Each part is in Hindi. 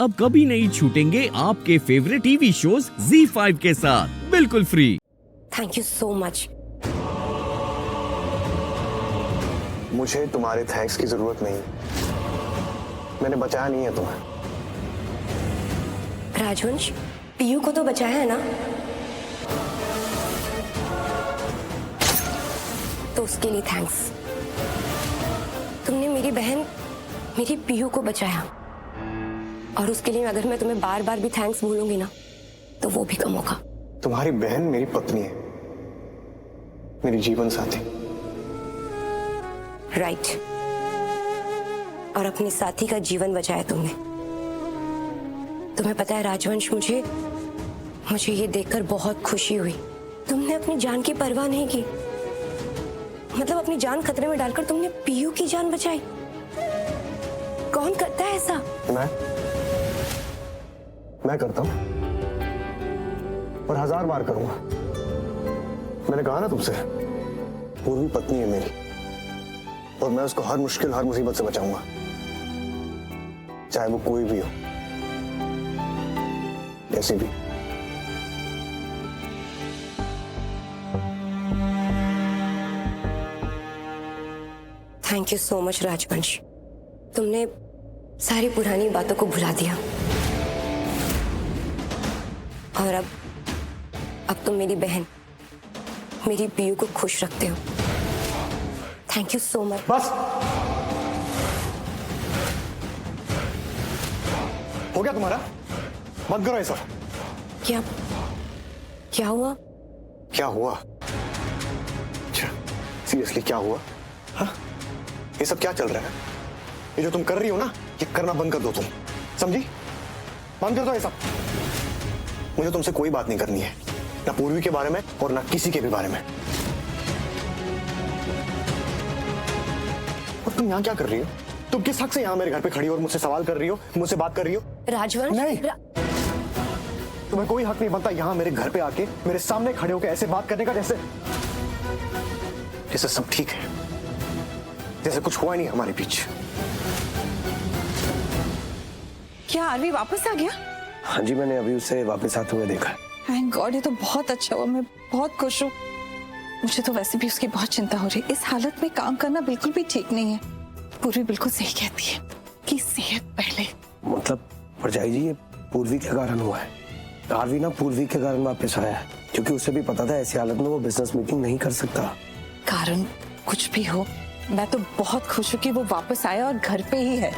अब कभी नहीं छूटेंगे आपके फेवरेट टीवी शोज ZEE5 के साथ बिल्कुल free. Thank you so much. मुझे तुम्हारे थैंक्स की जरूरत नहीं, मैंने बचाया नहीं है तुम्हें। राजवंश, पीयू को तो बचाया है ना, तो उसके लिए थैंक्स। तुमने मेरी बहन मेरी पीयू को बचाया, और उसके लिए अगर मैं तुम्हें बार बार भी थैंक्स बोलूंगी ना तो वो भी कम होगा। तुम्हारी बहन मेरी पत्नी है, मेरी जीवन साथी। राइट। और अपने साथी का जीवन बचाया तुमने। तुम्हें पता है राजवंश, मुझे ये देखकर बहुत खुशी हुई। तुमने अपनी जान की परवाह नहीं की, मतलब अपनी जान खतरे में डालकर तुमने पीयू की जान बचाई। कौन करता है ऐसा? मैं करता हूं और 1000 बार करूंगा। मैंने कहा ना तुमसे, पूर्वी पत्नी है मेरी, और मैं उसको हर मुश्किल हर मुसीबत से बचाऊंगा, चाहे वो कोई भी हो, जैसे भी। थैंक यू सो मच राजवंश, तुमने सारी पुरानी बातों को भुला दिया, और अब तुम मेरी बहन मेरी पीयू को खुश रखते हो। Thank you so much. बस हो गया तुम्हारा, मत करो ऐसा। क्या क्या हुआ? क्या हुआ? अच्छा, सीरियसली क्या हुआ? हाँ, ये सब क्या चल रहा है? ये जो तुम कर रही हो ना, ये करना बंद कर दो तुम, समझी? बंद कर दो ये सब। मुझे तुमसे कोई बात नहीं करनी है, ना पूर्वी के बारे में और ना किसी के भी बारे में। और तुम यहाँ क्या कर रही हो? तुम किस हक से यहाँ मेरे घर पे खड़ी हो और मुझसे सवाल कर रही हो, मुझसे बात कर रही हो? राजवंश, नहीं, तुम्हें कोई हक नहीं बनता यहाँ मेरे घर पे आके मेरे सामने खड़े होकर ऐसे बात करने का, जैसे सब ठीक है, जैसे कुछ हुआ नहीं हमारे बीच। क्या आरवी वापस आ गया? हाँ जी, मैंने अभी उसे वापस आते हुए देखा। थैंक गॉड, ये तो बहुत अच्छा हुआ। मैं बहुत खुश हूँ। मुझे तो वैसे भी उसकी बहुत चिंता हो रही है। इस हालत में काम करना बिल्कुल भी ठीक नहीं है। पूर्वी बिल्कुल सही कहती है कि सेहत पहले। मतलब भरजाई जी, ये पूर्वी के कारण हुआ है। आरवी ना पूर्वी के कारण वापस आया है, क्योंकि उसे भी पता था ऐसी हालत में वो बिजनेस मीटिंग नहीं कर सकता। कारण कुछ भी हो, मैं तो बहुत खुश हूँ कि वो वापस आया और घर पे ही है।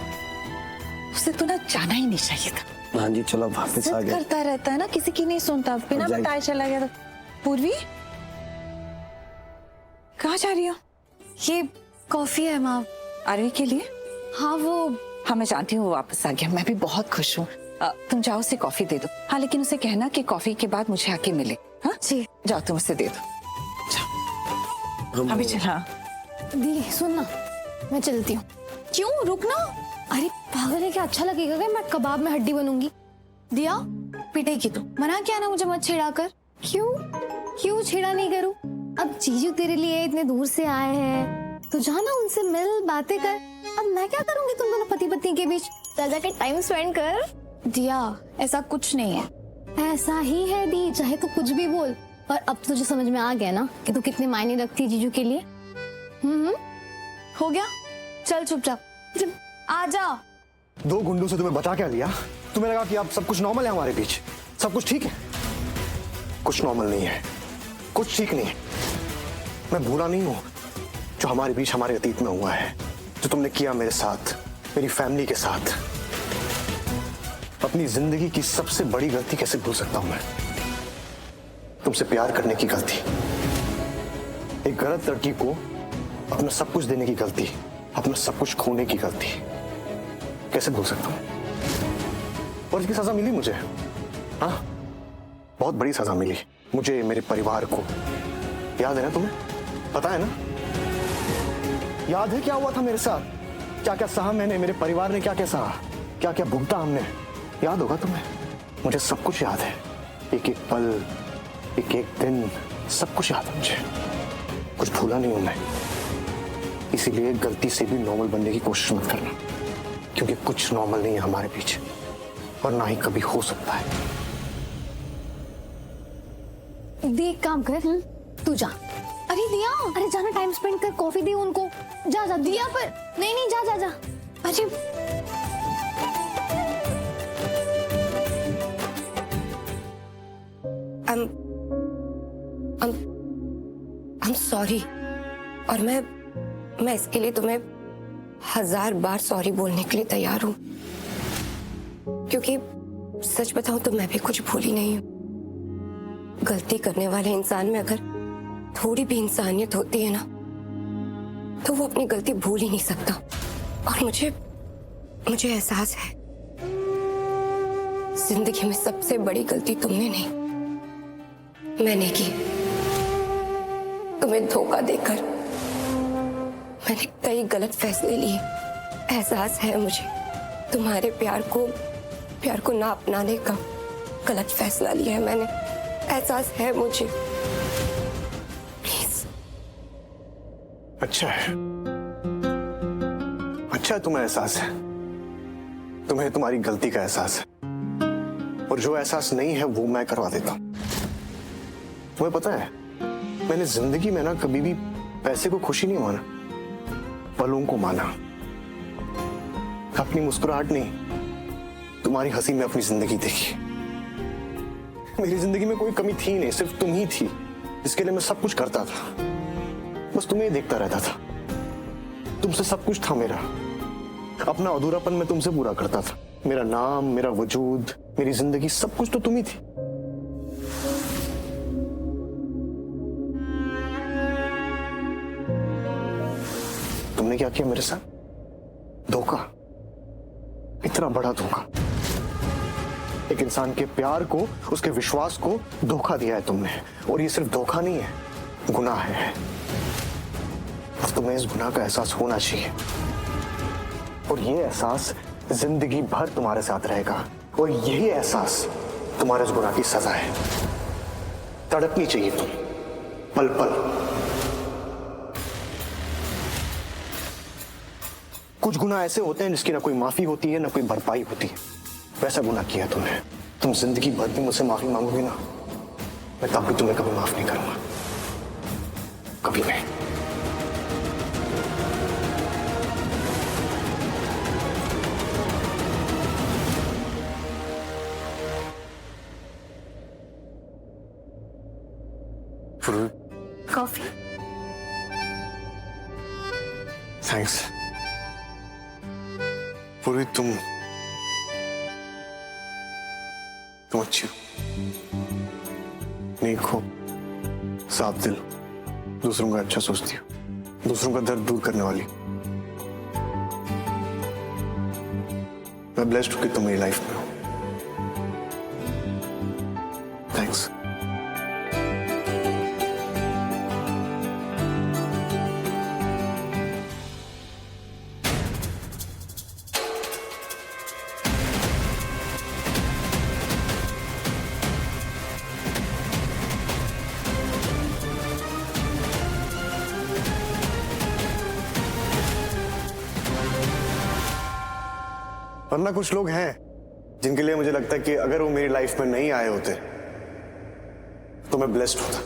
उसे तो ना जाना ही नहीं चाहिए था। हाँ जी, चलो वापस आ गया। करता रहता है ना, किसी की नहीं सुनता, बिना बताए चला गया। पूर्वी कहाँ जा रही हो? ये कॉफी है माँ। आरवी के लिए? हाँ हाँ मैं जानती हूँ वो वापस आ गया। मैं भी बहुत खुश हूँ। तुम जाओ उसे कॉफी दे दो। हाँ लेकिन उसे कहना कि कॉफी के बाद मुझे आके मिले। हाँ जी, जाओ तुम उसे दे दो। जाओ अभी चला। दी सुन ना, मैं चलती हूँ। क्यों, रुक ना। अरे पागल है क्या? अच्छा लगेगा क्या मैं कबाब में हड्डी बनूंगी? दिया पिटेगी तो मना किया ना मुझे मत छेड़ा कर। क्यों छेड़ा नहीं करूँ? अब जीजू तेरे लिए इतने दूर से आए हैं तो जाना उनसे मिल, बातें कर। अब मैं क्या करूंगी तुम दोनों पति पत्नी के बीच? जाके टाइम स्पेंड कर। दिया ऐसा कुछ नहीं है। ऐसा ही है दी, चाहे तो कुछ भी बोल। और अब तुझे समझ में आ गया ना कि तू कितने मायने रखती है जीजू के लिए। हो गया, चल चुपचाप आ जा। 2 गुंडों से तुम्हें बचा क्या लिया? तुम्हें लगा कि अब सब कुछ नॉर्मल है हमारे बीच, सब कुछ ठीक है? कुछ नॉर्मल नहीं है, कुछ ठीक नहीं है। मैं भूला नहीं हूं जो हमारे बीच हमारे अतीत में हुआ है, जो तुमने किया मेरे साथ, मेरी फैमिली के साथ। अपनी जिंदगी की सबसे बड़ी गलती कैसे भूल सकता हूं मैं? तुमसे प्यार करने की गलती, एक गलत लड़की को अपना सब कुछ देने की गलती, अपना सब कुछ खोने की गलती कैसे भूल सकता हूं? और इसकी सजा मिली मुझे। हाँ, बहुत बड़ी सजा मिली मुझे, मेरे परिवार को। याद है ना तुम्हें? पता है ना? याद है क्या हुआ था मेरे साथ? क्या क्या सहा मैंने, मेरे परिवार ने क्या क्या सहा, क्या क्या भुगता हमने? याद होगा तुम्हें? मुझे सब कुछ याद है, एक एक पल, एक एक दिन, सब कुछ याद है मुझे। कुछ भूला नहीं हूं मैं। इसीलिए गलती से भी नॉर्मल बनने की कोशिश मत करना, क्योंकि कुछ नॉर्मल नहीं है हमारे बीच। और ना ही कभी हो सकता है। देख काम कर, तू जा। अरे दिया, अरे जाना, टाइम स्पेंड कर, कॉफी दे उनको। जा जा दिया, पर नहीं नहीं, जा जा जा। अरे I'm sorry। और मैं इसके लिए तुम्हें 1000 बार सॉरी बोलने के लिए तैयार हूं, क्योंकि सच बताऊं तो मैं भी कुछ भूली नहीं हूं। गलती करने वाले इंसान में अगर थोड़ी भी इंसानियत होती है ना, तो वो अपनी गलती भूल ही नहीं सकता। और मुझे एहसास है, जिंदगी में सबसे बड़ी गलती तुमने नहीं, मैंने की। तुम्हें धोखा देकर मैंने कई गलत फैसले लिए। एहसास है मुझे, तुम्हारे प्यार को ना अपनाने का गलत फैसला लिया है मैंने। एहसास है मुझे। प्लीज। अच्छा है तुम्हें एहसास है, तुम्हें तुम्हारी गलती का एहसास है, और जो एहसास नहीं है वो मैं करवा देता हूं। तुम्हें पता है, मैंने जिंदगी में ना कभी भी पैसे को खुशी नहीं माना, पलों को माना। अपनी मुस्कुराहट नहीं, तुम्हारी हंसी में अपनी जिंदगी देखी। मेरी जिंदगी में कोई कमी थी नहीं, सिर्फ तुम ही थी जिसके लिए मैं सब कुछ करता था। बस तुम्हें ही देखता रहता था। तुमसे सब कुछ था मेरा। अपना अधूरापन मैं तुमसे पूरा करता था। मेरा नाम, मेरा वजूद, मेरी जिंदगी, सब कुछ तो तुम ही थी। तुमने क्या किया मेरे साथ? धोखा, इतना बड़ा धोखा। एक इंसान के प्यार को, उसके विश्वास को धोखा दिया है तुमने। और ये सिर्फ धोखा नहीं है, गुनाह है। और तुम्हें इस गुनाह का एहसास होना चाहिए, और ये एहसास जिंदगी भर तुम्हारे साथ रहेगा। और यही एहसास तुम्हारे इस गुनाह की सजा है। तड़पनी चाहिए तुम पल पल। कुछ गुनाह ऐसे होते हैं जिसकी ना कोई माफी होती है, ना कोई भरपाई होती है। वैसा गुनाह किया तुमने। तुम जिंदगी भर भी मुझसे माफी मांगोगी ना, मैं तब भी तुम्हें कभी माफ नहीं करूंगा, कभी नहीं। कॉफी। थैंक्स। पूरी तुम अच्छी हो, नेक हो, साफ दिल, दूसरों का अच्छा सोचती हो, दूसरों का दर्द दूर करने वाली। मैं ब्लेस्ड हूं कि तुम मेरी लाइफ में हो। थैंक्स। वरना कुछ लोग हैं जिनके लिए मुझे लगता है कि अगर वो मेरी लाइफ में नहीं आए होते तो मैं ब्लेस्ड होता।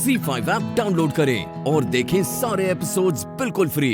Z5 ऐप डाउनलोड करें और देखें सारे एपिसोड्स बिल्कुल फ्री।